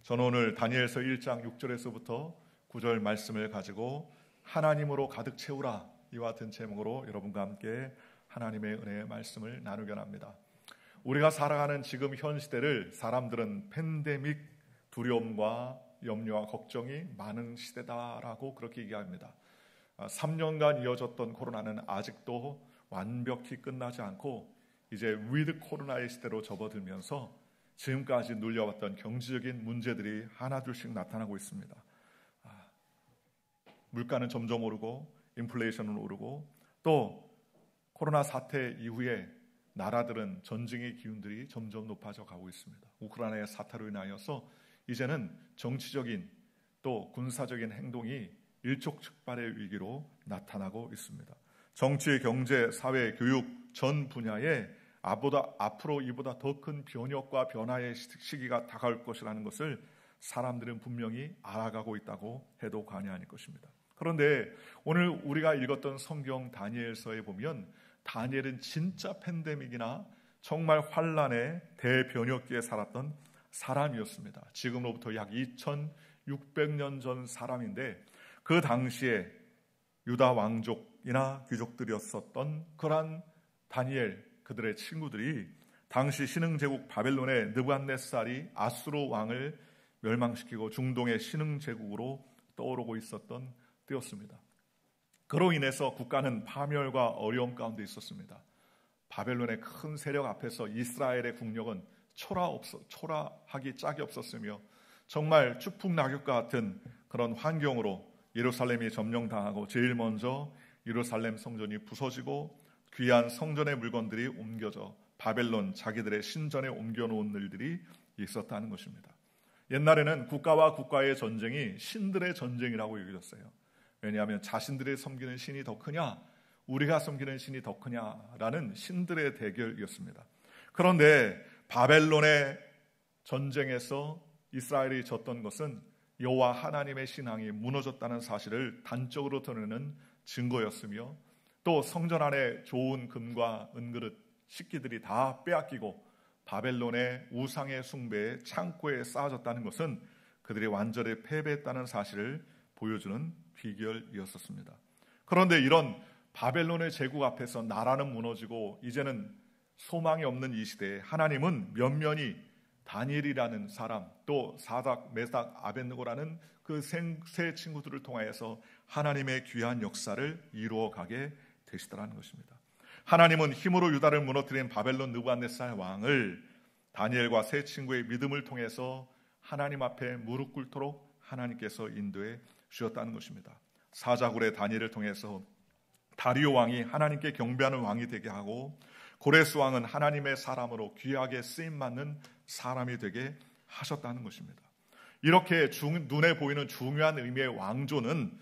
저는 오늘 다니엘서 1장 6절에서부터 9절 말씀을 가지고 하나님으로 가득 채우라 이와 같은 제목으로 여러분과 함께 하나님의 은혜의 말씀을 나누려 합니다. 우리가 살아가는 지금 현 시대를 사람들은 팬데믹 두려움과 염려와 걱정이 많은 시대다라고 그렇게 얘기합니다. 3년간 이어졌던 코로나는 아직도 완벽히 끝나지 않고 이제 위드 코로나의 시대로 접어들면서 지금까지 눌려왔던 경제적인 문제들이 하나둘씩 나타나고 있습니다. 물가는 점점 오르고 인플레이션은 오르고 또 코로나 사태 이후에 나라들은 전쟁의 기운들이 점점 높아져 가고 있습니다. 우크라이나의 사태로 인하여서 이제는 정치적인 또 군사적인 행동이 일촉즉발의 위기로 나타나고 있습니다. 정치, 경제, 사회, 교육 전 분야에 앞으로 이보다 더 큰 변혁과 변화의 시기가 다가올 것이라는 것을 사람들은 분명히 알아가고 있다고 해도 과언이 아닐 것입니다. 그런데 오늘 우리가 읽었던 성경 다니엘서에 보면 다니엘은 진짜 팬데믹이나 정말 환란의 대변혁기에 살았던 사람이었습니다. 지금으로부터 약 2600년 전 사람인데 그 당시에 유다 왕족이나 귀족들이었었던 그러한 다니엘 그들의 친구들이 당시 신흥제국 바벨론의 느부갓네살이 아수르 왕을 멸망시키고 중동의 신흥제국으로 떠오르고 있었던 때였습니다. 그로 인해서 국가는 파멸과 어려움 가운데 있었습니다. 바벨론의 큰 세력 앞에서 이스라엘의 국력은 초라하기 짝이 없었으며 정말 추풍낙엽과 같은 그런 환경으로 예루살렘이 점령당하고 제일 먼저 예루살렘 성전이 부서지고 귀한 성전의 물건들이 옮겨져 바벨론 자기들의 신전에 옮겨놓은 일들이 있었다는 것입니다. 옛날에는 국가와 국가의 전쟁이 신들의 전쟁이라고 여겨졌어요. 왜냐하면 자신들이 섬기는 신이 더 크냐 우리가 섬기는 신이 더 크냐라는 신들의 대결이었습니다. 그런데 바벨론의 전쟁에서 이스라엘이 졌던 것은 여호와 하나님의 신앙이 무너졌다는 사실을 단적으로 드러내는 증거였으며 또 성전 안에 좋은 금과 은그릇 식기들이 다 빼앗기고 바벨론의 우상의 숭배에 창고에 쌓아졌다는 것은 그들이 완전히 패배했다는 사실을 보여주는 비결이었습니다. 그런데 이런 바벨론의 제국 앞에서 나라는 무너지고 이제는 소망이 없는 이 시대에 하나님은 면면히 다니엘이라는 사람 또 사닥, 메삭, 아벳느고라는 그 세 친구들을 통하여서 하나님의 귀한 역사를 이루어가게 되시더라는 것입니다. 하나님은 힘으로 유다를 무너뜨린 바벨론 느부갓네살 왕을 다니엘과 세 친구의 믿음을 통해서 하나님 앞에 무릎 꿇도록 하나님께서 인도해 주셨다는 것입니다. 사자굴의 다니엘을 통해서 다리오 왕이 하나님께 경배하는 왕이 되게 하고 고레스 왕은 하나님의 사람으로 귀하게 쓰임받는 사람이 되게 하셨다는 것입니다. 이렇게 눈에 보이는 중요한 의미의 왕조는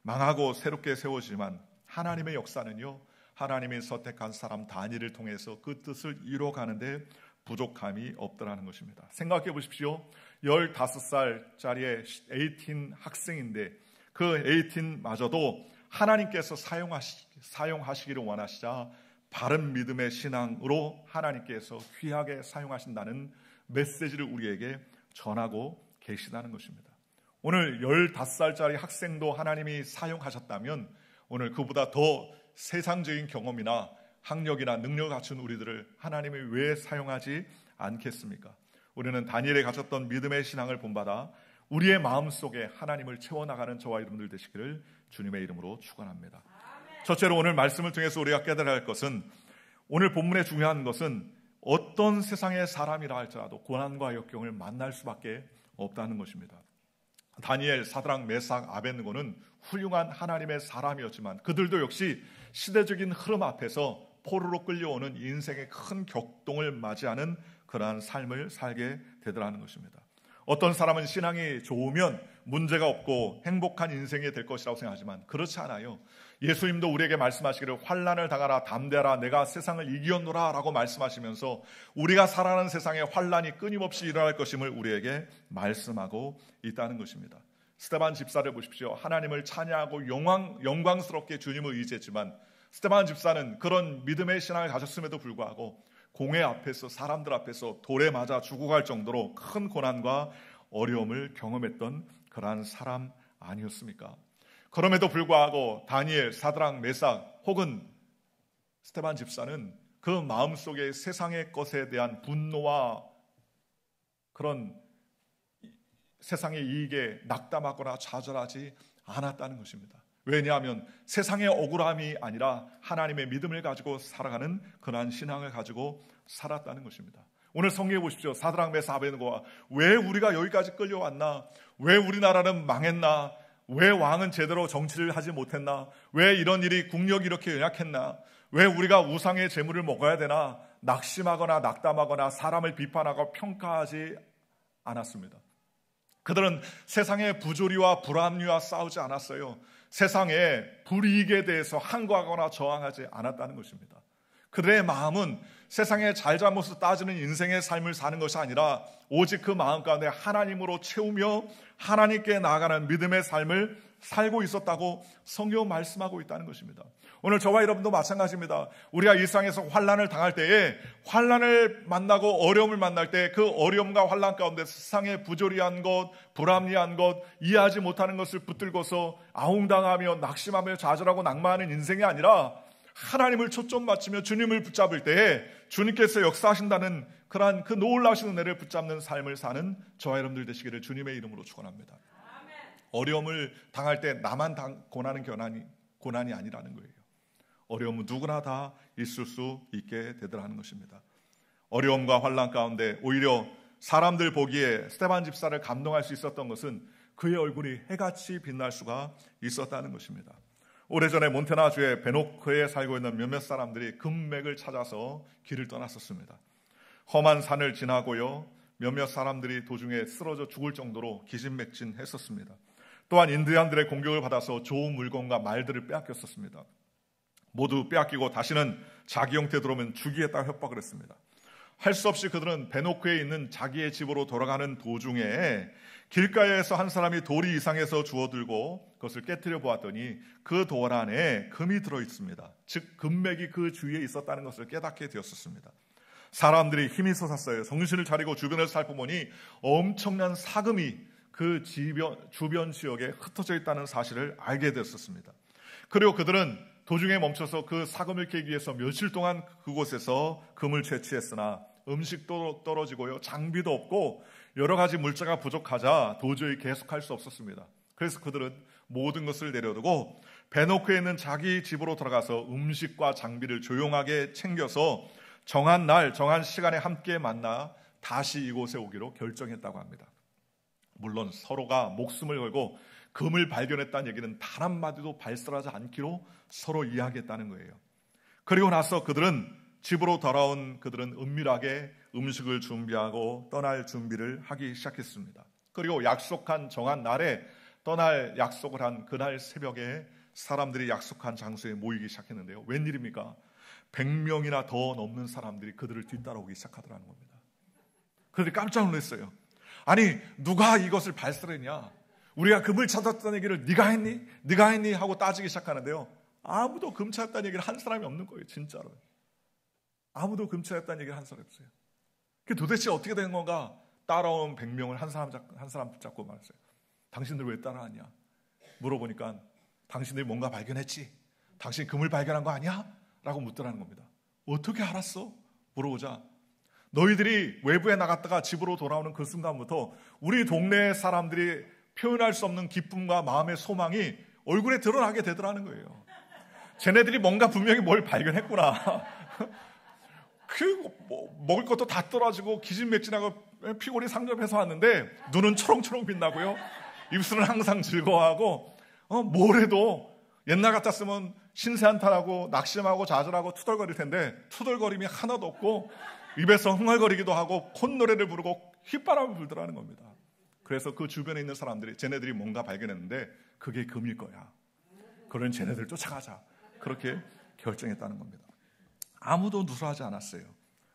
망하고 새롭게 세워지지만 하나님의 역사는요, 하나님이 선택한 사람 다니엘을 통해서 그 뜻을 이루어가는데 부족함이 없더라는 것입니다. 생각해 보십시오. 15살짜리의 18 학생인데 그 18마저도 하나님께서 사용하시기를 원하시자 바른 믿음의 신앙으로 하나님께서 귀하게 사용하신다는 메시지를 우리에게 전하고 계시다는 것입니다. 오늘 15살짜리 학생도 하나님이 사용하셨다면 오늘 그보다 더 세상적인 경험이나 학력이나 능력을 갖춘 우리들을 하나님이 왜 사용하지 않겠습니까? 우리는 다니엘이 가졌던 믿음의 신앙을 본받아 우리의 마음속에 하나님을 채워나가는 저와 여러분들 되시기를 주님의 이름으로 축원합니다. 첫째로 오늘 말씀을 통해서 우리가 깨달아야 할 것은 오늘 본문의 중요한 것은 어떤 세상의 사람이라 할지라도 고난과 역경을 만날 수밖에 없다는 것입니다. 다니엘, 사드락, 메삭, 아벳느고는 훌륭한 하나님의 사람이었지만 그들도 역시 시대적인 흐름 앞에서 포로로 끌려오는 인생의 큰 격동을 맞이하는 그러한 삶을 살게 되더라는 것입니다. 어떤 사람은 신앙이 좋으면 문제가 없고 행복한 인생이 될 것이라고 생각하지만 그렇지 않아요. 예수님도 우리에게 말씀하시기를 환난을 당하라 담대하라 내가 세상을 이기었노라 라고 말씀하시면서 우리가 살아가는 세상에 환난이 끊임없이 일어날 것임을 우리에게 말씀하고 있다는 것입니다. 스데반 집사를 보십시오. 하나님을 찬양하고 영광스럽게 주님을 의지했지만 스데반 집사는 그런 믿음의 신앙을 가졌음에도 불구하고 공회 앞에서 사람들 앞에서 돌에 맞아 죽어갈 정도로 큰 고난과 어려움을 경험했던 그러한 사람 아니었습니까? 그럼에도 불구하고 다니엘, 사드락, 메삭 혹은 스데반 집사는 그 마음속에 세상의 것에 대한 분노와 그런 세상의 이익에 낙담하거나 좌절하지 않았다는 것입니다. 왜냐하면 세상의 억울함이 아니라 하나님의 믿음을 가지고 살아가는 그러한 신앙을 가지고 살았다는 것입니다. 오늘 성경에 보십시오. 사드락, 메삭, 아베드고가 왜 우리가 여기까지 끌려왔나? 왜 우리나라는 망했나? 왜 왕은 제대로 정치를 하지 못했나? 왜 이런 일이 국력이 이렇게 연약했나? 왜 우리가 우상의 재물을 먹어야 되나? 낙심하거나 낙담하거나 사람을 비판하고 평가하지 않았습니다. 그들은 세상의 부조리와 불합리와 싸우지 않았어요. 세상의 불이익에 대해서 항거하거나 저항하지 않았다는 것입니다. 그들의 마음은 세상의 잘잘못을 따지는 인생의 삶을 사는 것이 아니라 오직 그 마음 가운데 하나님으로 채우며 하나님께 나아가는 믿음의 삶을 살고 있었다고 성경은 말씀하고 있다는 것입니다. 오늘 저와 여러분도 마찬가지입니다. 우리가 일상에서 환난을 당할 때에 환난을 만나고 어려움을 만날 때 그 어려움과 환난 가운데 세상의 부조리한 것, 불합리한 것, 이해하지 못하는 것을 붙들고서 아웅당하며 낙심하며 좌절하고 낭만하는 인생이 아니라 하나님을 초점 맞추며 주님을 붙잡을 때에 주님께서 역사하신다는 그러한 그 놀라우신 은혜를 붙잡는 삶을 사는 저와 여러분들 되시기를 주님의 이름으로 축원합니다. 어려움을 당할 때 나만 고난은 고난이 아니라는 거예요. 어려움은 누구나 다 있을 수 있게 되더라는 것입니다. 어려움과 환난 가운데 오히려 사람들 보기에 스데반 집사를 감동할 수 있었던 것은 그의 얼굴이 해같이 빛날 수가 있었다는 것입니다. 오래전에 몬테나주의 베노크에 살고 있는 몇몇 사람들이 금맥을 찾아서 길을 떠났었습니다. 험한 산을 지나고요, 몇몇 사람들이 도중에 쓰러져 죽을 정도로 기진맥진했었습니다. 또한 인디안들의 공격을 받아서 좋은 물건과 말들을 빼앗겼었습니다. 모두 빼앗기고 다시는 자기 형태 들어오면 죽이겠다고 협박을 했습니다. 할 수 없이 그들은 베노크에 있는 자기의 집으로 돌아가는 도중에 길가에서 한 사람이 돌이 이상해서 주워들고 그것을 깨트려 보았더니 그 돌 안에 금이 들어있습니다. 즉 금맥이 그 주위에 있었다는 것을 깨닫게 되었습니다. 사람들이 힘이 솟았어요. 정신을 차리고 주변을 살펴보니 엄청난 사금이 그 주변 지역에 흩어져 있다는 사실을 알게 되었습니다. 그리고 그들은 도중에 멈춰서 그 사금을 캐기 위해서 며칠 동안 그곳에서 금을 채취했으나 음식도 떨어지고요, 장비도 없고 여러 가지 물자가 부족하자 도저히 계속할 수 없었습니다. 그래서 그들은 모든 것을 내려두고 베노크에 있는 자기 집으로 들어가서 음식과 장비를 조용하게 챙겨서 정한 날, 정한 시간에 함께 만나 다시 이곳에 오기로 결정했다고 합니다. 물론 서로가 목숨을 걸고 금을 발견했다는 얘기는 단 한마디도 발설하지 않기로 서로 이야기했다는 거예요. 그리고 나서 집으로 돌아온 그들은 은밀하게 음식을 준비하고 떠날 준비를 하기 시작했습니다. 그리고 약속한 정한 날에 떠날 약속을 한 그날 새벽에 사람들이 약속한 장소에 모이기 시작했는데요. 웬일입니까? 100명이나 더 넘는 사람들이 그들을 뒤따라오기 시작하더라는 겁니다. 그들이 깜짝 놀랐어요. 아니, 누가 이것을 발설했냐? 우리가 금을 찾았다는 얘기를 네가 했니? 네가 했니? 하고 따지기 시작하는데요. 아무도 금 찾았다는 얘기를 한 사람이 없는 거예요. 진짜로. 아무도 금 찾았다는 얘기를 한 사람이 없어요. 그게 도대체 어떻게 된 건가? 따라온 100명을 한 사람 붙잡고 말했어요. 당신들 왜 따라왔냐? 물어보니까 당신들이 뭔가 발견했지? 당신 금을 발견한 거 아니야? 라고 묻더라는 겁니다. 어떻게 알았어? 물어보자. 너희들이 외부에 나갔다가 집으로 돌아오는 그 순간부터 우리 동네 사람들이 표현할 수 없는 기쁨과 마음의 소망이 얼굴에 드러나게 되더라는 거예요. 쟤네들이 뭔가 분명히 뭘 발견했구나. 먹을 것도 다 떨어지고 기진맥진하고 피골이 상접해서 왔는데 눈은 초롱초롱 빛나고요. 입술은 항상 즐거워하고 뭘 해도 옛날 같았으면 신세한탄하고 낙심하고 좌절하고 투덜거릴 텐데 투덜거림이 하나도 없고 입에서 흥얼거리기도 하고 콧노래를 부르고 휘바람을 불더라는 겁니다. 그래서 그 주변에 있는 사람들이 쟤네들이 뭔가 발견했는데 그게 금일 거야. 그런 쟤네들 쫓아가자. 그렇게 결정했다는 겁니다. 아무도 누설하지 않았어요.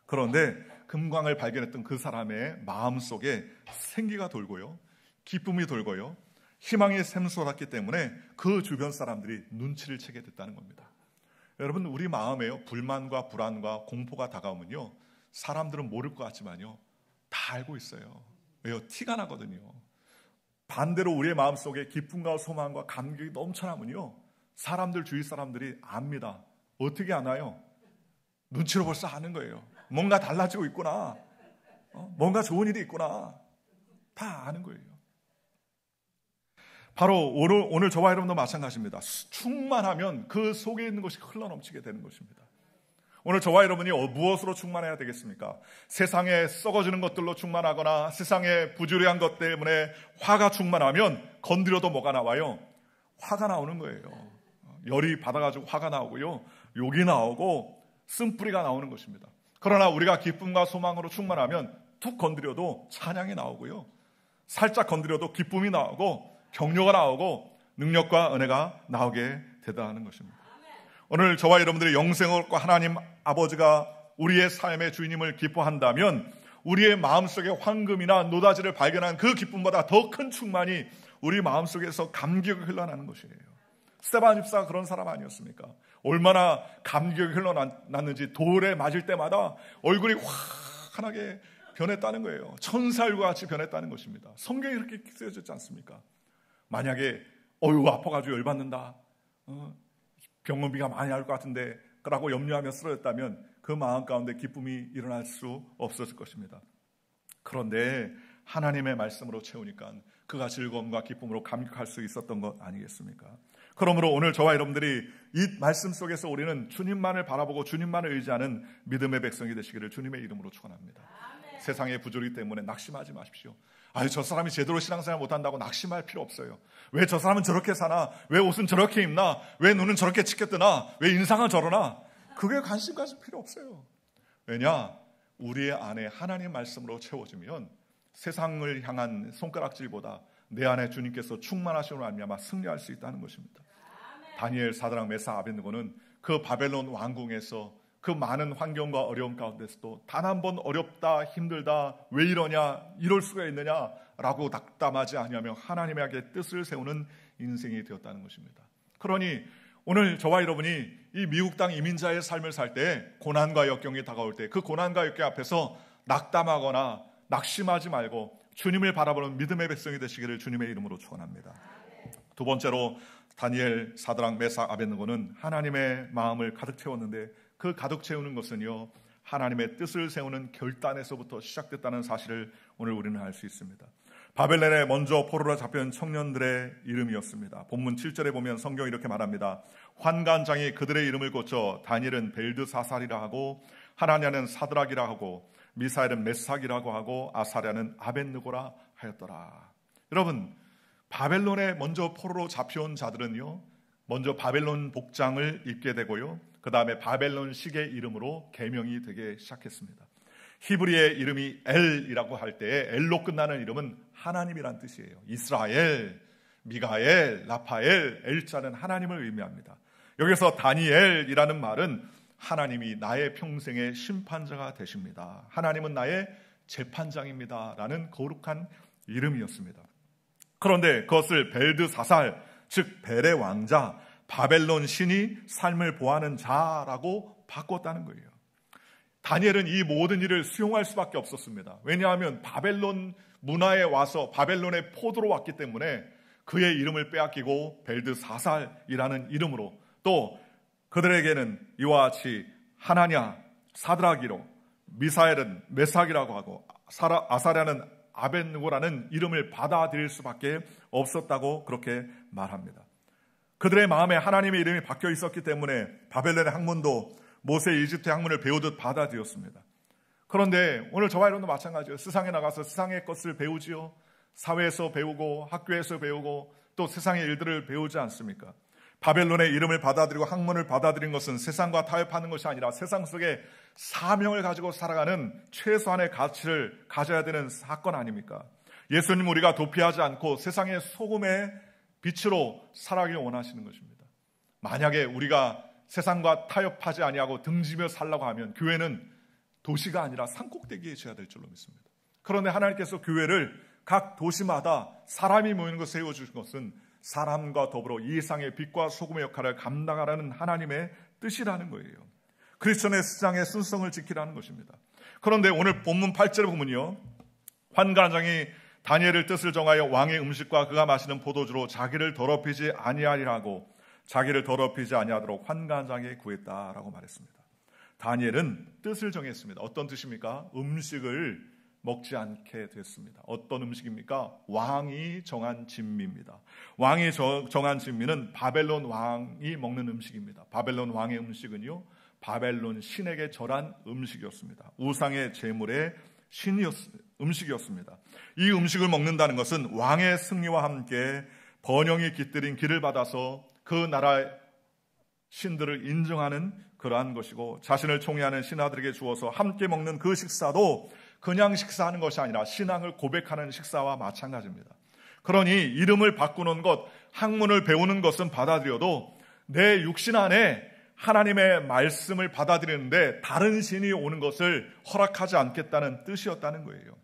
그런데 금광을 발견했던 그 사람의 마음속에 생기가 돌고요, 기쁨이 돌고요, 희망이 샘솟았기 때문에 그 주변 사람들이 눈치를 채게 됐다는 겁니다. 여러분, 우리 마음에요, 불만과 불안과 공포가 다가오면요, 사람들은 모를 것 같지만요, 다 알고 있어요. 왜요? 티가 나거든요. 반대로 우리의 마음속에 기쁨과 소망과 감격이 넘쳐나면요, 사람들, 주위 사람들이 압니다. 어떻게 아나요? 눈치로 벌써 아는 거예요. 뭔가 달라지고 있구나. 뭔가 좋은 일이 있구나. 다 아는 거예요. 바로 오늘 저와 여러분도 마찬가지입니다. 충만하면 그 속에 있는 것이 흘러넘치게 되는 것입니다. 오늘 저와 여러분이 무엇으로 충만해야 되겠습니까? 세상에 썩어지는 것들로 충만하거나 세상에 부주의한 것 때문에 화가 충만하면 건드려도 뭐가 나와요? 화가 나오는 거예요. 열이 받아가지고 화가 나오고요, 욕이 나오고 쓴뿌리가 나오는 것입니다. 그러나 우리가 기쁨과 소망으로 충만하면 툭 건드려도 찬양이 나오고요, 살짝 건드려도 기쁨이 나오고 격려가 나오고 능력과 은혜가 나오게 되다는 것입니다. 오늘 저와 여러분들의 영생과 하나님 아버지가 우리의 삶의 주인임을 기뻐한다면 우리의 마음속에 황금이나 노다지를 발견한 그 기쁨보다 더 큰 충만이 우리 마음속에서 감격이 흘러나는 것이에요. 스데반 집사가 그런 사람 아니었습니까? 얼마나 감격이 흘러났는지 돌에 맞을 때마다 얼굴이 환하게 변했다는 거예요. 천사일과 같이 변했다는 것입니다. 성경이 그렇게 쓰여졌지 않습니까? 만약에 아파가지고 열받는다, 병원비가 많이 나올 것 같은데 라고 염려하며 쓰러졌다면 그 마음 가운데 기쁨이 일어날 수 없었을 것입니다. 그런데 하나님의 말씀으로 채우니까 그가 즐거움과 기쁨으로 감격할 수 있었던 것 아니겠습니까? 그러므로 오늘 저와 여러분들이 이 말씀 속에서 우리는 주님만을 바라보고 주님만을 의지하는 믿음의 백성이 되시기를 주님의 이름으로 축원합니다. 세상의 부조리 때문에 낙심하지 마십시오. 저 사람이 제대로 신앙생활 못한다고 낙심할 필요 없어요. 왜 저 사람은 저렇게 사나? 왜 옷은 저렇게 입나? 왜 눈은 저렇게 치켜뜨나? 왜 인상은 저러나? 그게 관심 가질 필요 없어요. 왜냐? 우리의 안에 하나님 말씀으로 채워지면 세상을 향한 손가락질보다 내 안에 주님께서 충만하심으로 말미암아 승리할 수 있다는 것입니다. 다니엘, 사드락, 메삭, 아벳느고는 그 바벨론 왕궁에서 그 많은 환경과 어려움 가운데서도 단 한 번 어렵다, 힘들다, 왜 이러냐, 이럴 수가 있느냐라고 낙담하지 아니하며 하나님에게 뜻을 세우는 인생이 되었다는 것입니다. 그러니 오늘 저와 여러분이 이 미국 땅 이민자의 삶을 살 때 고난과 역경이 다가올 때 그 고난과 역경 앞에서 낙담하거나 낙심하지 말고 주님을 바라보는 믿음의 백성이 되시기를 주님의 이름으로 축원합니다. 두 번째로 다니엘, 사드락, 메삭, 아벳느고는 하나님의 마음을 가득 채웠는데 그 가득 채우는 것은요, 하나님의 뜻을 세우는 결단에서부터 시작됐다는 사실을 오늘 우리는 알 수 있습니다. 바벨론에 먼저 포로로 잡혀온 청년들의 이름이었습니다. 본문 7절에 보면 성경이 이렇게 말합니다. 환관장이 그들의 이름을 고쳐 다니엘은 벨드사살이라 하고 하나냐는 사드락이라 하고 미사엘은 메삭이라고 하고 아사랴는 아벳느고라 하였더라. 여러분, 바벨론에 먼저 포로로 잡혀온 자들은요, 먼저 바벨론 복장을 입게 되고요, 그 다음에 바벨론식의 이름으로 개명이 되기 시작했습니다. 히브리의 이름이 엘이라고 할 때에 엘로 끝나는 이름은 하나님이란 뜻이에요. 이스라엘, 미가엘, 라파엘, 엘자는 하나님을 의미합니다. 여기서 다니엘이라는 말은 하나님이 나의 평생의 심판자가 되십니다, 하나님은 나의 재판장입니다 라는 거룩한 이름이었습니다. 그런데 그것을 벨드사살, 즉 벨의 왕자, 바벨론 신이 삶을 보하는 자라고 바꿨다는 거예요. 다니엘은 이 모든 일을 수용할 수밖에 없었습니다. 왜냐하면 바벨론 문화에 와서 바벨론의 포도로 왔기 때문에 그의 이름을 빼앗기고 벨드사살이라는 이름으로, 또 그들에게는 이와 같이 하나냐, 사드락이로, 미사엘은 메삭이라고 하고 아사랴는 아벳느고라는 이름을 받아들일 수밖에 없었다고 그렇게 말합니다. 그들의 마음에 하나님의 이름이 박혀 있었기 때문에 바벨론의 학문도 모세 이집트 학문을 배우듯 받아들였습니다. 그런데 오늘 저와 여러분도 마찬가지예요. 세상에 나가서 세상의 것을 배우지요. 사회에서 배우고 학교에서 배우고 또 세상의 일들을 배우지 않습니까? 바벨론의 이름을 받아들이고 학문을 받아들인 것은 세상과 타협하는 것이 아니라 세상 속에 사명을 가지고 살아가는 최소한의 가치를 가져야 되는 사건 아닙니까? 예수님 우리가 도피하지 않고 세상의 소금의 빛으로 살아가길 원하시는 것입니다. 만약에 우리가 세상과 타협하지 아니하고 등지며 살라고 하면 교회는 도시가 아니라 산꼭대기에 지어야 될 줄로 믿습니다. 그런데 하나님께서 교회를 각 도시마다 사람이 모이는 곳에 세워주신 것은 사람과 더불어 이 세상의 빛과 소금의 역할을 감당하라는 하나님의 뜻이라는 거예요. 크리스천의 세상의 순성을 지키라는 것입니다. 그런데 오늘 본문 8절에 보면요, 환관장이 다니엘의 뜻을 정하여 왕의 음식과 그가 마시는 포도주로 자기를 더럽히지 아니하리라고 자기를 더럽히지 아니하도록 환관장에 구했다라고 말했습니다. 다니엘은 뜻을 정했습니다. 어떤 뜻입니까? 음식을 먹지 않게 됐습니다. 어떤 음식입니까? 왕이 정한 진미입니다. 왕이 정한 진미는 바벨론 왕이 먹는 음식입니다. 바벨론 왕의 음식은요, 바벨론 신에게 절한 음식이었습니다. 우상의 제물의 음식이었습니다. 이 음식을 먹는다는 것은 왕의 승리와 함께 번영이 깃들인 길을 받아서 그 나라의 신들을 인정하는 그러한 것이고, 자신을 총애하는 신하들에게 주어서 함께 먹는 그 식사도 그냥 식사하는 것이 아니라 신앙을 고백하는 식사와 마찬가지입니다. 그러니 이름을 바꾸는 것, 학문을 배우는 것은 받아들여도 내 육신 안에 하나님의 말씀을 받아들이는데 다른 신이 오는 것을 허락하지 않겠다는 뜻이었다는 거예요.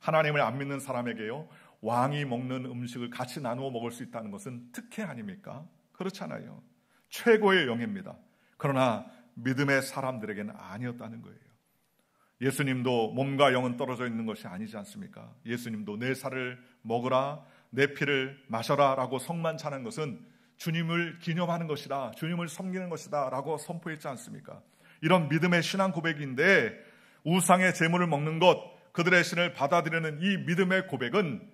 하나님을 안 믿는 사람에게요, 왕이 먹는 음식을 같이 나누어 먹을 수 있다는 것은 특혜 아닙니까? 그렇잖아요. 최고의 영예입니다. 그러나 믿음의 사람들에게는 아니었다는 거예요. 예수님도 몸과 영은 떨어져 있는 것이 아니지 않습니까? 예수님도 내 살을 먹으라, 내 피를 마셔라 라고 성만찬한 것은 주님을 기념하는 것이다, 주님을 섬기는 것이다 라고 선포했지 않습니까? 이런 믿음의 신앙 고백인데, 우상의 제물을 먹는 것, 그들의 신을 받아들이는 이 믿음의 고백은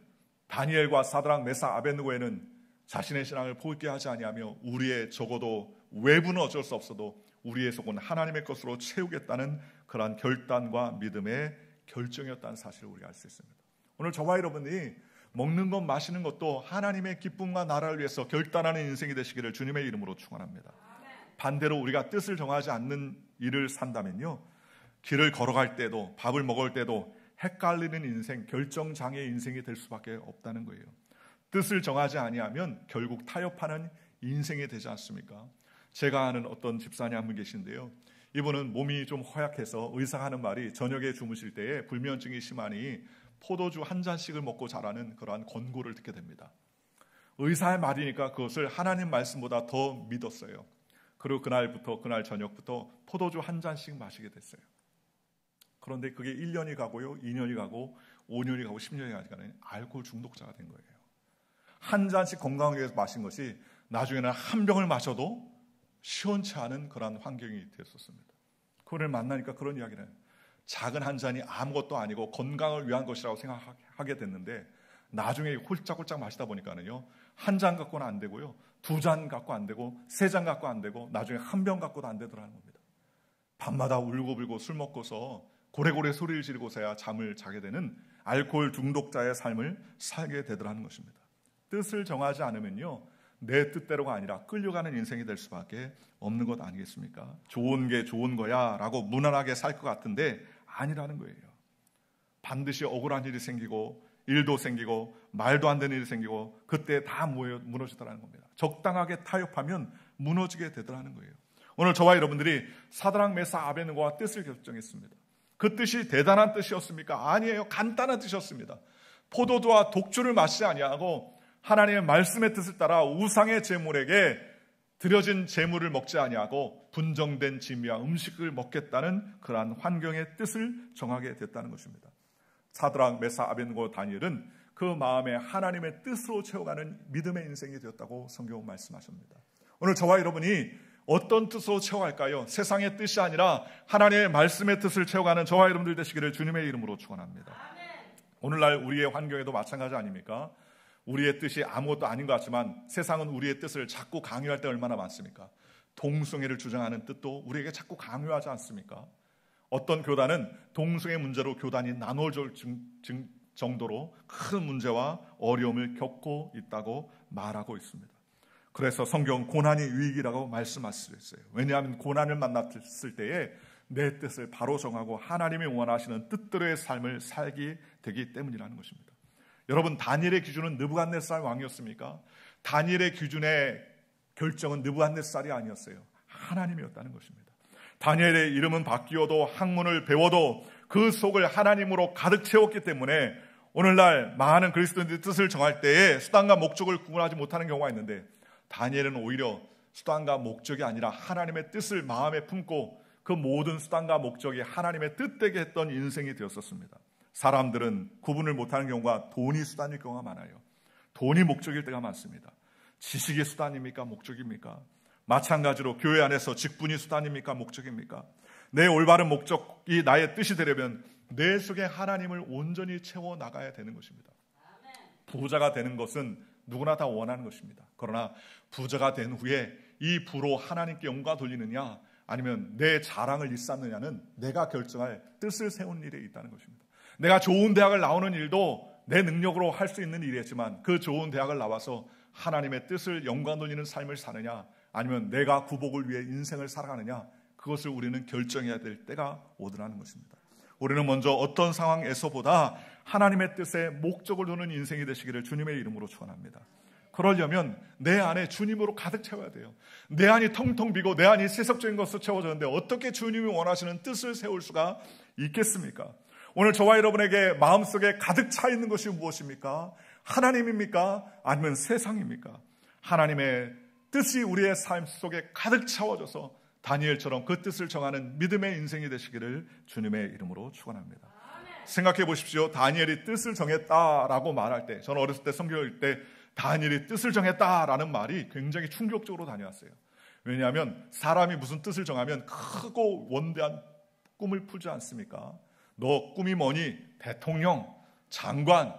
다니엘과 사드락, 메삭, 아벳느고에는 자신의 신앙을 포기하지 아니하며 우리의, 적어도 외부는 어쩔 수 없어도 우리의 속은 하나님의 것으로 채우겠다는 그러한 결단과 믿음의 결정이었다는 사실을 우리가 알 수 있습니다. 오늘 저와 여러분이 먹는 것, 마시는 것도 하나님의 기쁨과 나라를 위해서 결단하는 인생이 되시기를 주님의 이름으로 축원합니다. 반대로 우리가 뜻을 정하지 않는 일을 산다면요, 길을 걸어갈 때도, 밥을 먹을 때도 헷갈리는 인생, 결정장애 인생이 될 수밖에 없다는 거예요. 뜻을 정하지 아니하면 결국 타협하는 인생이 되지 않습니까? 제가 아는 어떤 집사님 한 분 계신데요, 이분은 몸이 좀 허약해서 의사가 하는 말이 저녁에 주무실 때에 불면증이 심하니 포도주 한 잔씩을 먹고 자라는 그러한 권고를 듣게 됩니다. 의사의 말이니까 그것을 하나님 말씀보다 더 믿었어요. 그리고 그날 저녁부터 포도주 한 잔씩 마시게 됐어요. 그런데 그게 1년이 가고요, 2년이 가고 5년이 가고 10년이 가니까 알코올 중독자가 된 거예요. 한 잔씩 건강하기 위해서 마신 것이 나중에는 한 병을 마셔도 시원치 않은 그런 환경이 되었습니다. 그를 만나니까 그런 이야기를 해요. 작은 한 잔이 아무것도 아니고 건강을 위한 것이라고 생각하게 됐는데 나중에 홀짝홀짝 마시다 보니까는요, 한 잔 갖고는 안 되고요, 2잔 갖고 안 되고 3잔 갖고 안 되고 나중에 한 병 갖고도 안 되더라는 겁니다. 밤마다 울고불고 술 먹고서 고래고래 소리를 지르고서야 잠을 자게 되는 알코올 중독자의 삶을 살게 되더라는 것입니다. 뜻을 정하지 않으면요, 내 뜻대로가 아니라 끌려가는 인생이 될 수밖에 없는 것 아니겠습니까? 좋은 게 좋은 거야 라고 무난하게 살 것 같은데 아니라는 거예요. 반드시 억울한 일이 생기고 일도 생기고 말도 안 되는 일이 생기고 그때 다 무너지더라는 겁니다. 적당하게 타협하면 무너지게 되더라는 거예요. 오늘 저와 여러분들이 사드락, 메삭, 아벳느고와 뜻을 결정했습니다. 그 뜻이 대단한 뜻이었습니까? 아니에요. 간단한 뜻이었습니다. 포도주와 독주를 마시지 아니하고 하나님의 말씀의 뜻을 따라 우상의 제물에게 드려진 제물을 먹지 아니하고 분정된 진미와 음식을 먹겠다는 그러한 환경의 뜻을 정하게 됐다는 것입니다. 사드락, 메삭, 아벳느고, 다니엘은 그 마음에 하나님의 뜻으로 채워가는 믿음의 인생이 되었다고 성경은 말씀하십니다. 오늘 저와 여러분이 어떤 뜻으로 채워갈까요? 세상의 뜻이 아니라 하나님의 말씀의 뜻을 채워가는 저와 여러분들 되시기를 주님의 이름으로 축원합니다. 오늘날 우리의 환경에도 마찬가지 아닙니까? 우리의 뜻이 아무것도 아닌 것 같지만 세상은 우리의 뜻을 자꾸 강요할 때 얼마나 많습니까? 동성애를 주장하는 뜻도 우리에게 자꾸 강요하지 않습니까? 어떤 교단은 동성애 문제로 교단이 나눠질 정도로 큰 문제와 어려움을 겪고 있다고 말하고 있습니다. 그래서 성경 고난이 유익이라고 말씀하셨어요. 왜냐하면 고난을 만났을 때에 내 뜻을 바로 정하고 하나님이 원하시는 뜻대로의 삶을 살게 되기 때문이라는 것입니다. 여러분, 다니엘의 기준은 느부갓네살 왕이었습니까? 다니엘의 기준의 결정은 느부갓네살이 아니었어요. 하나님이었다는 것입니다. 다니엘의 이름은 바뀌어도 학문을 배워도 그 속을 하나님으로 가득 채웠기 때문에 오늘날 많은 그리스도인들의 뜻을 정할 때에 수단과 목적을 구분하지 못하는 경우가 있는데 다니엘은 오히려 수단과 목적이 아니라 하나님의 뜻을 마음에 품고 그 모든 수단과 목적이 하나님의 뜻되게 했던 인생이 되었었습니다. 사람들은 구분을 못하는 경우가 돈이 수단일 경우가 많아요. 돈이 목적일 때가 많습니다. 지식이 수단입니까? 목적입니까? 마찬가지로 교회 안에서 직분이 수단입니까? 목적입니까? 내 올바른 목적이 나의 뜻이 되려면 내 속에 하나님을 온전히 채워나가야 되는 것입니다. 부자가 되는 것은 누구나 다 원하는 것입니다. 그러나 부자가 된 후에 이 부로 하나님께 영광 돌리느냐 아니면 내 자랑을 일삼느냐는 내가 결정할 뜻을 세운 일에 있다는 것입니다. 내가 좋은 대학을 나오는 일도 내 능력으로 할 수 있는 일이었지만 그 좋은 대학을 나와서 하나님의 뜻을 영광 돌리는 삶을 사느냐 아니면 내가 구복을 위해 인생을 살아가느냐 그것을 우리는 결정해야 될 때가 오더라는 것입니다. 우리는 먼저 어떤 상황에서보다 하나님의 뜻에 목적을 두는 인생이 되시기를 주님의 이름으로 축원합니다. 그러려면 내 안에 주님으로 가득 채워야 돼요. 내 안이 텅텅 비고 내 안이 세속적인 것으로 채워졌는데 어떻게 주님이 원하시는 뜻을 세울 수가 있겠습니까? 오늘 저와 여러분에게 마음속에 가득 차 있는 것이 무엇입니까? 하나님입니까? 아니면 세상입니까? 하나님의 뜻이 우리의 삶 속에 가득 채워져서 다니엘처럼 그 뜻을 정하는 믿음의 인생이 되시기를 주님의 이름으로 축원합니다. 생각해 보십시오. 다니엘이 뜻을 정했다라고 말할 때, 저는 어렸을 때 성경 읽을 때 다니엘이 뜻을 정했다라는 말이 굉장히 충격적으로 다녀왔어요. 왜냐하면 사람이 무슨 뜻을 정하면 크고 원대한 꿈을 풀지 않습니까? 너 꿈이 뭐니? 대통령, 장관,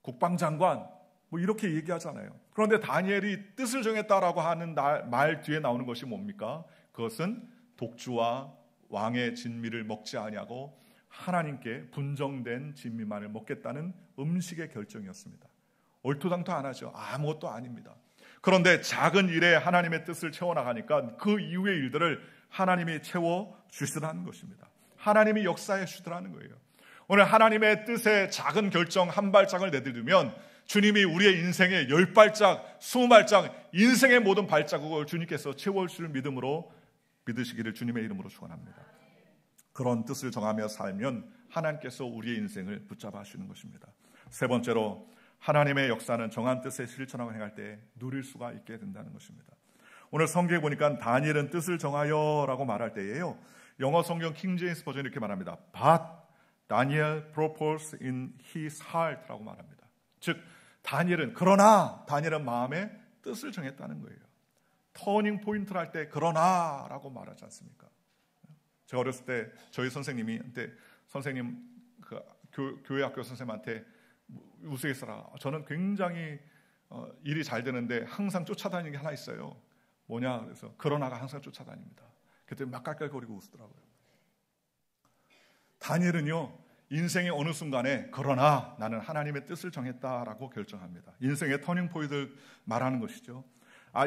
국방장관 뭐 이렇게 얘기하잖아요. 그런데 다니엘이 뜻을 정했다라고 하는 말 뒤에 나오는 것이 뭡니까? 그것은 독주와 왕의 진미를 먹지 아니하고 하나님께 분정된 진미만을 먹겠다는 음식의 결정이었습니다. 얼토당토 안 하죠. 아무것도 아닙니다. 그런데 작은 일에 하나님의 뜻을 채워나가니까 그 이후의 일들을 하나님이 채워주시더라는 것입니다. 하나님이 역사해 주시더라는 거예요. 오늘 하나님의 뜻에 작은 결정 한 발짝을 내딛으면 주님이 우리의 인생의 10발짝, 20발짝, 인생의 모든 발자국을 주님께서 채워주실 믿음으로 믿으시기를 주님의 이름으로 축원합니다. 그런 뜻을 정하며 살면 하나님께서 우리의 인생을 붙잡아 하시는 것입니다. 세 번째로 하나님의 역사는 정한 뜻에 실천하고 행할 때 누릴 수가 있게 된다는 것입니다. 오늘 성경에 보니까 다니엘은 뜻을 정하여라고 말할 때예요. 영어 성경 킹 제임스 버전이 이렇게 말합니다. But Daniel proposed in his heart라고 말합니다. 즉 그러나 다니엘은 마음에 뜻을 정했다는 거예요. 터닝 포인트를 할 때 그러나라고 말하지 않습니까? 제가 어렸을 때 저희 선생님이 그때 선생님 교회 학교 선생님한테 우스갯소리라 저는 굉장히 일이 잘 되는데 항상 쫓아다니는 게 하나 있어요. 뭐냐? 그래서 그러나가 항상 쫓아다닙니다. 그때 막 깔깔거리고 웃더라고요. 다니엘은요 인생의 어느 순간에 그러나 나는 하나님의 뜻을 정했다라고 결정합니다. 인생의 터닝 포인트를 말하는 것이죠.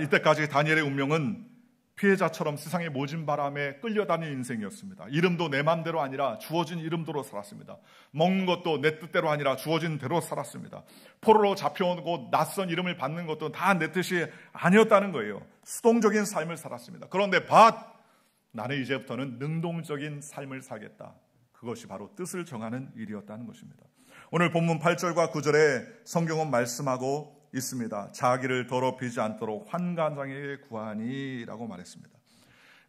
이때까지 다니엘의 운명은 피해자처럼 세상의 모진 바람에 끌려다니는 인생이었습니다. 이름도 내 맘대로 아니라 주어진 이름대로 살았습니다. 먹는 것도 내 뜻대로 아니라 주어진 대로 살았습니다. 포로로 잡혀오고 낯선 이름을 받는 것도 다 내 뜻이 아니었다는 거예요. 수동적인 삶을 살았습니다. 그런데 나는 이제부터는 능동적인 삶을 살겠다. 그것이 바로 뜻을 정하는 일이었다는 것입니다. 오늘 본문 8절과 9절에 성경은 말씀하고 있습니다. 자기를 더럽히지 않도록 환관장에게 구하니라고 말했습니다.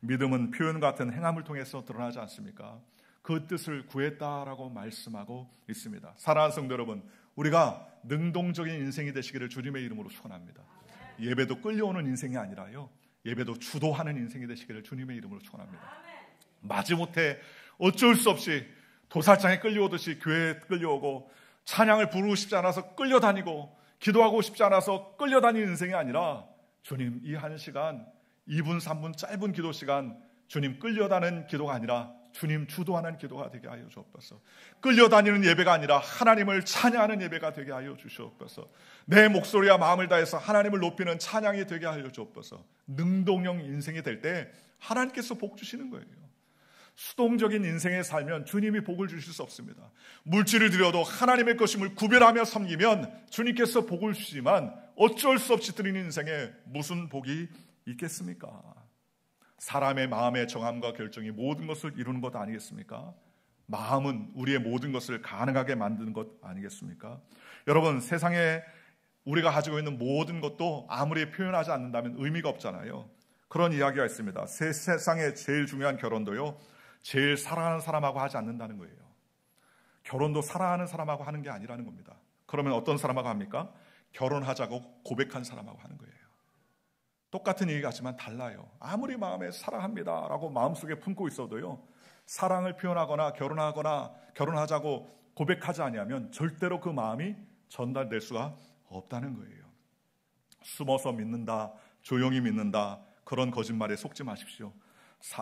믿음은 표현 같은 행함을 통해서 드러나지 않습니까? 그 뜻을 구했다라고 말씀하고 있습니다. 사랑하는 성도 여러분, 우리가 능동적인 인생이 되시기를 주님의 이름으로 축원합니다. 예배도 끌려오는 인생이 아니라요, 예배도 주도하는 인생이 되시기를 주님의 이름으로 축원합니다. 마지못해 어쩔 수 없이 도살장에 끌려오듯이 교회에 끌려오고 찬양을 부르고 싶지 않아서 끌려다니고 기도하고 싶지 않아서 끌려다니는 인생이 아니라 주님 이 한 시간 2분 3분 짧은 기도 시간 주님 끌려다니는 기도가 아니라 주님 주도하는 기도가 되게 하여 주옵소서. 끌려다니는 예배가 아니라 하나님을 찬양하는 예배가 되게 하여 주시옵소서. 내 목소리와 마음을 다해서 하나님을 높이는 찬양이 되게 하여 주옵소서. 능동형 인생이 될 때 하나님께서 복 주시는 거예요. 수동적인 인생에 살면 주님이 복을 주실 수 없습니다. 물질을 드려도 하나님의 것임을 구별하며 섬기면 주님께서 복을 주시지만 어쩔 수 없이 드리는 인생에 무슨 복이 있겠습니까? 사람의 마음의 정함과 결정이 모든 것을 이루는 것 아니겠습니까? 마음은 우리의 모든 것을 가능하게 만드는 것 아니겠습니까? 여러분, 세상에 우리가 가지고 있는 모든 것도 아무리 표현하지 않는다면 의미가 없잖아요. 그런 이야기가 있습니다. 세상의 제일 중요한 결혼도요, 제일 사랑하는 사람하고 하지 않는다는 거예요. 결혼도 사랑하는 사람하고 하는 게 아니라는 겁니다. 그러면 어떤 사람하고 합니까? 결혼하자고 고백한 사람하고 하는 거예요. 똑같은 얘기 같지만 달라요. 아무리 마음에 사랑합니다 라고 마음속에 품고 있어도요, 사랑을 표현하거나 결혼하자고 고백하지 아니하면 절대로 그 마음이 전달될 수가 없다는 거예요. 숨어서 믿는다, 조용히 믿는다, 그런 거짓말에 속지 마십시오.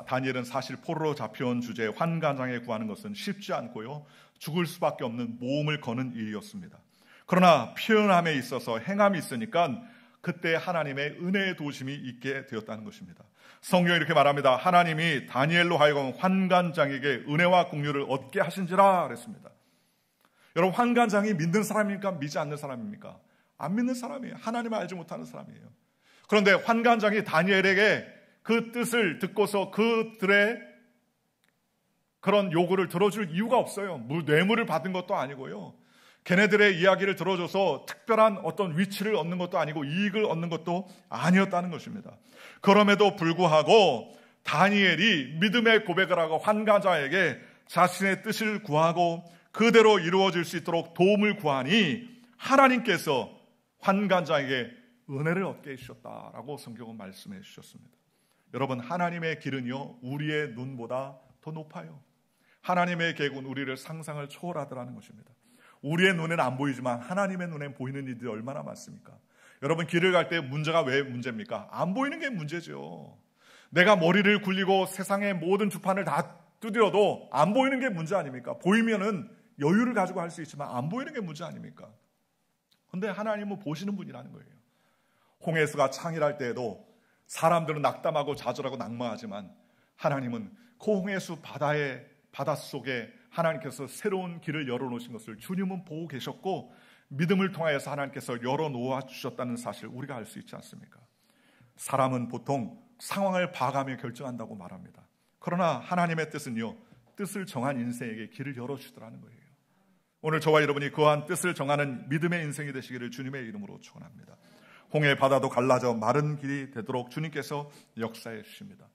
다니엘은 사실 포로로 잡혀온 주제에 환관장에 구하는 것은 쉽지 않고요, 죽을 수밖에 없는 모험을 거는 일이었습니다. 그러나 표현함에 있어서 행함이 있으니까 그때 하나님의 은혜의 도심이 있게 되었다는 것입니다. 성경이 이렇게 말합니다. 하나님이 다니엘로 하여금 환관장에게 은혜와 긍휼을 얻게 하신지라 그랬습니다. 여러분, 환관장이 믿는 사람입니까? 믿지 않는 사람입니까? 안 믿는 사람이에요. 하나님을 알지 못하는 사람이에요. 그런데 환관장이 다니엘에게 그 뜻을 듣고서 그들의 그런 요구를 들어줄 이유가 없어요. 뇌물을 받은 것도 아니고요, 걔네들의 이야기를 들어줘서 특별한 어떤 위치를 얻는 것도 아니고 이익을 얻는 것도 아니었다는 것입니다. 그럼에도 불구하고 다니엘이 믿음의 고백을 하고 환관장에게 자신의 뜻을 구하고 그대로 이루어질 수 있도록 도움을 구하니 하나님께서 환관장에게 은혜를 얻게 해주셨다라고 성경은 말씀해 주셨습니다. 여러분, 하나님의 길은요, 우리의 눈보다 더 높아요. 하나님의 계획은 우리를 상상을 초월하더라는 것입니다. 우리의 눈에는 안 보이지만 하나님의 눈엔 보이는 일들이 얼마나 많습니까? 여러분, 길을 갈 때 문제가 왜 문제입니까? 안 보이는 게 문제죠. 내가 머리를 굴리고 세상의 모든 주판을 다 두드려도 안 보이는 게 문제 아닙니까? 보이면은 여유를 가지고 할 수 있지만 안 보이는 게 문제 아닙니까? 그런데 하나님은 보시는 분이라는 거예요. 홍해수가 창일할 때에도 사람들은 낙담하고 좌절하고 낙망하지만 하나님은 그 홍해수 바닷속에 하나님께서 새로운 길을 열어놓으신 것을 주님은 보고 계셨고 믿음을 통하여서 하나님께서 열어놓아 주셨다는 사실 우리가 알 수 있지 않습니까? 사람은 보통 상황을 봐가며 결정한다고 말합니다. 그러나 하나님의 뜻은요, 뜻을 정한 인생에게 길을 열어주더라는 거예요. 오늘 저와 여러분이 그러한 뜻을 정하는 믿음의 인생이 되시기를 주님의 이름으로 축원합니다. 홍해 바다도 갈라져 마른 길이 되도록 주님께서 역사해 주십니다.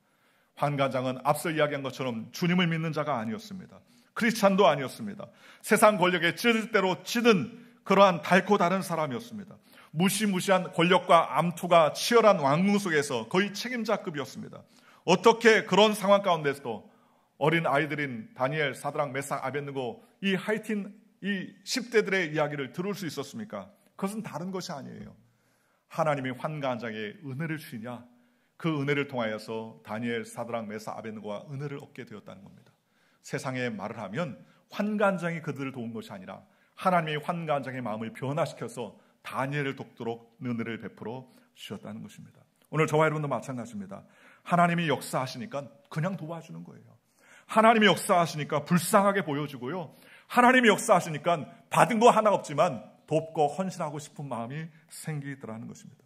환관장은 앞서 이야기한 것처럼 주님을 믿는 자가 아니었습니다. 크리스찬도 아니었습니다. 세상 권력에 찌를 대로 찌든 그러한 달고 다른 사람이었습니다. 무시무시한 권력과 암투가 치열한 왕궁 속에서 거의 책임자급이었습니다. 어떻게 그런 상황 가운데서도 어린 아이들인 다니엘, 사드락, 메삭, 아벳느고 이 10대들의 이야기를 들을 수 있었습니까? 그것은 다른 것이 아니에요. 하나님이 환관장에 은혜를 주시냐, 그 은혜를 통하여서 다니엘, 사드락, 메삭, 아벳느고가 은혜를 얻게 되었다는 겁니다. 세상에 말을 하면 환관장이 그들을 도운 것이 아니라 하나님이 환관장의 마음을 변화시켜서 다니엘을 돕도록 은혜를 베풀어 주셨다는 것입니다. 오늘 저와 여러분도 마찬가지입니다. 하나님이 역사하시니까 그냥 도와주는 거예요. 하나님이 역사하시니까 불쌍하게 보여주고요, 하나님이 역사하시니까 받은 거 하나 없지만 돕고 헌신하고 싶은 마음이 생기더라는 것입니다.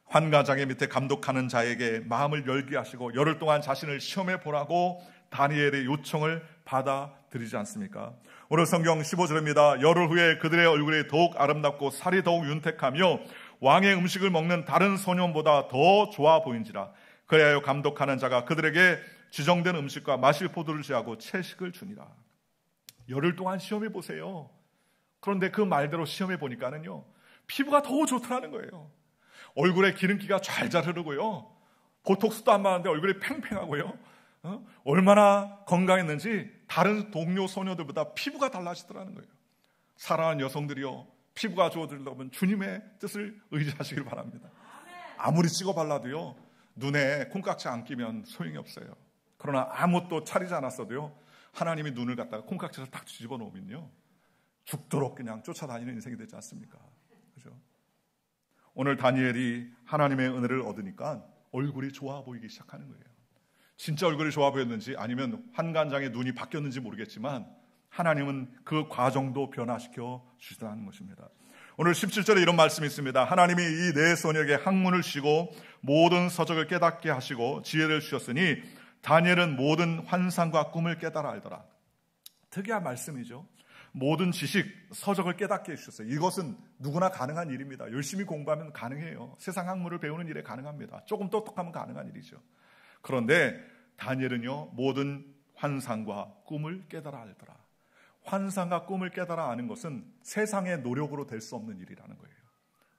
환관장의 밑에 감독하는 자에게 마음을 열게 하시고 열흘 동안 자신을 시험해 보라고 다니엘의 요청을 받아들이지 않습니까? 오늘 성경 15절입니다. 열흘 후에 그들의 얼굴이 더욱 아름답고 살이 더욱 윤택하며 왕의 음식을 먹는 다른 소년보다 더 좋아 보인지라. 그래야 감독하는 자가 그들에게 지정된 음식과 마실 포도를 취하고 채식을 주니라. 열흘 동안 시험해 보세요. 그런데 그 말대로 시험해 보니까는요, 피부가 더 좋더라는 거예요. 얼굴에 기름기가 잘 흐르고요, 보톡스도 안 맞는데 얼굴이 팽팽하고요, 얼마나 건강했는지 다른 동료 소녀들보다 피부가 달라지더라는 거예요. 사랑하는 여성들이요, 피부가 좋아지려면 주님의 뜻을 의지하시길 바랍니다. 아무리 찍어 발라도요, 눈에 콩깍지 안 끼면 소용이 없어요. 그러나 아무것도 차리지 않았어도요, 하나님이 눈을 갖다가 콩깍지를 딱 뒤집어 놓으면요, 죽도록 그냥 쫓아다니는 인생이 되지 않습니까? 그죠? 오늘 다니엘이 하나님의 은혜를 얻으니까 얼굴이 좋아 보이기 시작하는 거예요. 진짜 얼굴이 좋아 보였는지 아니면 환관장의 눈이 바뀌었는지 모르겠지만 하나님은 그 과정도 변화시켜 주시다는 것입니다. 오늘 17절에 이런 말씀이 있습니다. 하나님이 이 네 소녀에게 학문을 주시고 모든 서적을 깨닫게 하시고 지혜를 주셨으니 다니엘은 모든 환상과 꿈을 깨달아 알더라. 특이한 말씀이죠. 모든 지식, 서적을 깨닫게 해주셨어요. 이것은 누구나 가능한 일입니다. 열심히 공부하면 가능해요. 세상 학문을 배우는 일에 가능합니다. 조금 똑똑하면 가능한 일이죠. 그런데 다니엘은요, 모든 환상과 꿈을 깨달아 알더라. 환상과 꿈을 깨달아 아는 것은 세상의 노력으로 될 수 없는 일이라는 거예요.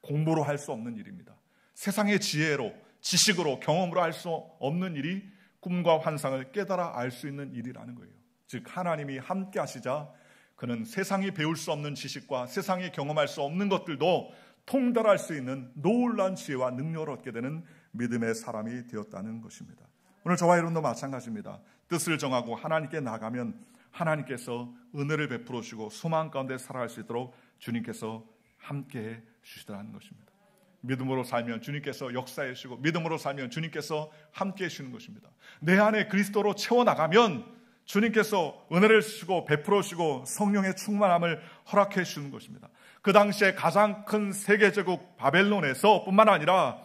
공부로 할 수 없는 일입니다. 세상의 지혜로, 지식으로, 경험으로 할 수 없는 일이 꿈과 환상을 깨달아 알 수 있는 일이라는 거예요. 즉 하나님이 함께 하시자 그는 세상이 배울 수 없는 지식과 세상이 경험할 수 없는 것들도 통달할 수 있는 놀라운 지혜와 능력을 얻게 되는 믿음의 사람이 되었다는 것입니다. 오늘 저와 여러분도 마찬가지입니다. 뜻을 정하고 하나님께 나가면 하나님께서 은혜를 베풀어 주시고 소망 가운데 살아갈 수 있도록 주님께서 함께해 주시더라는 것입니다. 믿음으로 살면 주님께서 역사해 주시고 믿음으로 살면 주님께서 함께해 주시는 것입니다. 내 안에 그리스도로 채워나가면 주님께서 은혜를 주시고 베풀어 주시고 성령의 충만함을 허락해 주시는 것입니다. 그 당시에 가장 큰 세계제국 바벨론에서 뿐만 아니라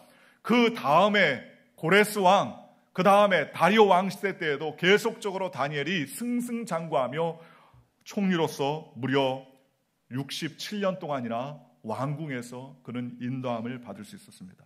그 다음에 고레스 왕, 그 다음에 다리오 왕 시대 때에도 계속적으로 다니엘이 승승장구하며 총리로서 무려 67년 동안이나 왕궁에서 그는 인도함을 받을 수 있었습니다.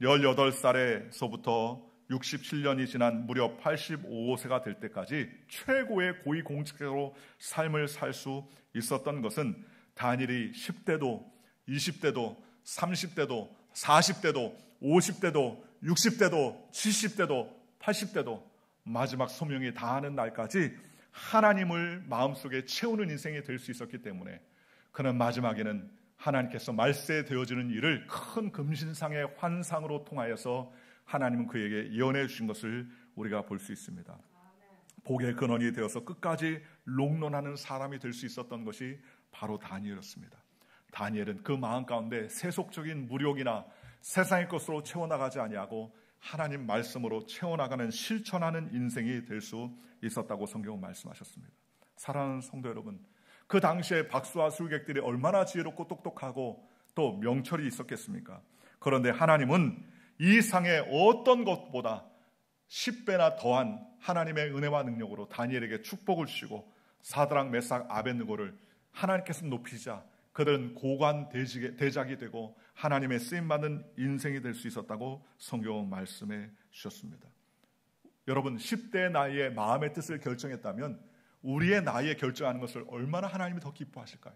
18살에서부터 67년이 지난 무려 85세가 될 때까지 최고의 고위공직자로 삶을 살 수 있었던 것은 다니엘이 10대도 20대도 30대도 40대도 50대도 60대도 70대도 80대도 마지막 소명이 다하는 날까지 하나님을 마음속에 채우는 인생이 될 수 있었기 때문에 그는 마지막에는 하나님께서 말세되어지는 일을 큰 금신상의 환상으로 통하여서 하나님은 그에게 예언해 주신 것을 우리가 볼 수 있습니다. 복의 근원이 되어서 끝까지 롱런하는 사람이 될 수 있었던 것이 바로 다니엘이었습니다. 다니엘은 그 마음 가운데 세속적인 무력이나 세상의 것으로 채워나가지 아니하고 하나님 말씀으로 채워나가는 실천하는 인생이 될 수 있었다고 성경은 말씀하셨습니다. 사랑하는 성도 여러분, 그 당시에 박수와 술객들이 얼마나 지혜롭고 똑똑하고 또 명철이 있었겠습니까? 그런데 하나님은 이 상의 어떤 것보다 10배나 더한 하나님의 은혜와 능력으로 다니엘에게 축복을 주시고 사드락, 메삭, 아벳느고를 하나님께서 높이자 그들은 고관 대작이 되고 하나님의 쓰임받는 인생이 될 수 있었다고 성경은 말씀해 주셨습니다. 여러분, 10대의 나이에 마음의 뜻을 결정했다면 우리의 나이에 결정하는 것을 얼마나 하나님이 더 기뻐하실까요?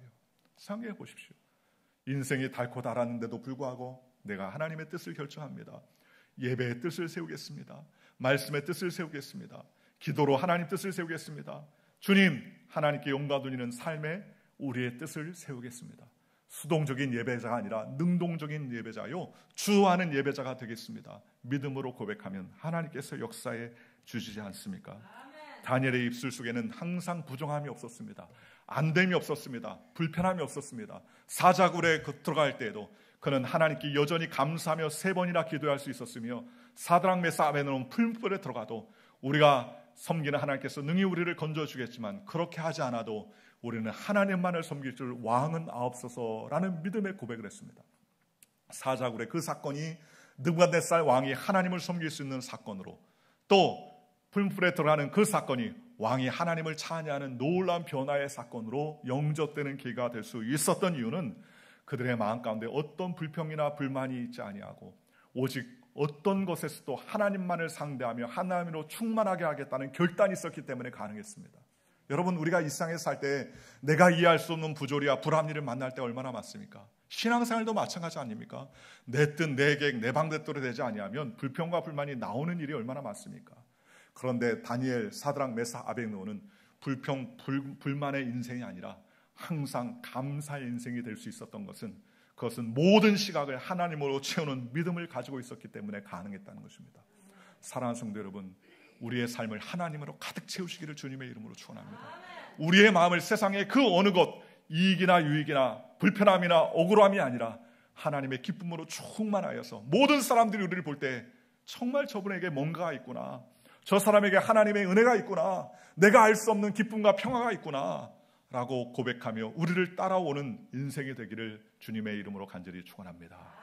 생각해 보십시오. 인생이 닳고 닳았는데도 불구하고 내가 하나님의 뜻을 결정합니다. 예배의 뜻을 세우겠습니다. 말씀의 뜻을 세우겠습니다. 기도로 하나님 뜻을 세우겠습니다. 주님, 하나님께 영광 돌리는 삶에 우리의 뜻을 세우겠습니다. 수동적인 예배자가 아니라 능동적인 예배자요, 주하는 예배자가 되겠습니다. 믿음으로 고백하면 하나님께서 역사해 주시지 않습니까? 다니엘의 입술 속에는 항상 부정함이 없었습니다. 안됨이 없었습니다. 불편함이 없었습니다. 사자굴에 들어갈 때에도 그는 하나님께 여전히 감사하며 3번이나 기도할 수 있었으며 사드락, 메삭, 아벳느고는 풀무불에 들어가도 우리가 섬기는 하나님께서 능히 우리를 건져주겠지만 그렇게 하지 않아도 우리는 하나님만을 섬길 줄 왕은 아옵소서라는 믿음의 고백을 했습니다. 사자굴의 그 사건이 느부갓네살 왕이 하나님을 섬길 수 있는 사건으로, 또 풀무불에 들어가는 그 사건이 왕이 하나님을 찬양하는 놀라운 변화의 사건으로 영접되는 기회가 될 수 있었던 이유는 그들의 마음 가운데 어떤 불평이나 불만이 있지 아니하고 오직 어떤 것에서도 하나님만을 상대하며 하나님으로 충만하게 하겠다는 결단이 있었기 때문에 가능했습니다. 여러분, 우리가 이 세상에 살 때 내가 이해할 수 없는 부조리와 불합리를 만날 때 얼마나 많습니까? 신앙생활도 마찬가지 아닙니까? 내 뜻, 내 계획, 내 방법대로 되지 아니하면 불평과 불만이 나오는 일이 얼마나 많습니까? 그런데 다니엘, 사드락, 메삭, 아벳느고는 불평, 불만의 인생이 아니라 항상 감사의 인생이 될 수 있었던 것은 그것은 모든 시각을 하나님으로 채우는 믿음을 가지고 있었기 때문에 가능했다는 것입니다. 사랑하는 성도 여러분, 우리의 삶을 하나님으로 가득 채우시기를 주님의 이름으로 축원합니다. 우리의 마음을 세상의 그 어느 것, 이익이나 유익이나 불편함이나 억울함이 아니라 하나님의 기쁨으로 충만하여서 모든 사람들이 우리를 볼 때 정말 저분에게 뭔가가 있구나, 저 사람에게 하나님의 은혜가 있구나, 내가 알 수 없는 기쁨과 평화가 있구나 라고 고백하며 우리를 따라오는 인생이 되기를 주님의 이름으로 간절히 축원합니다.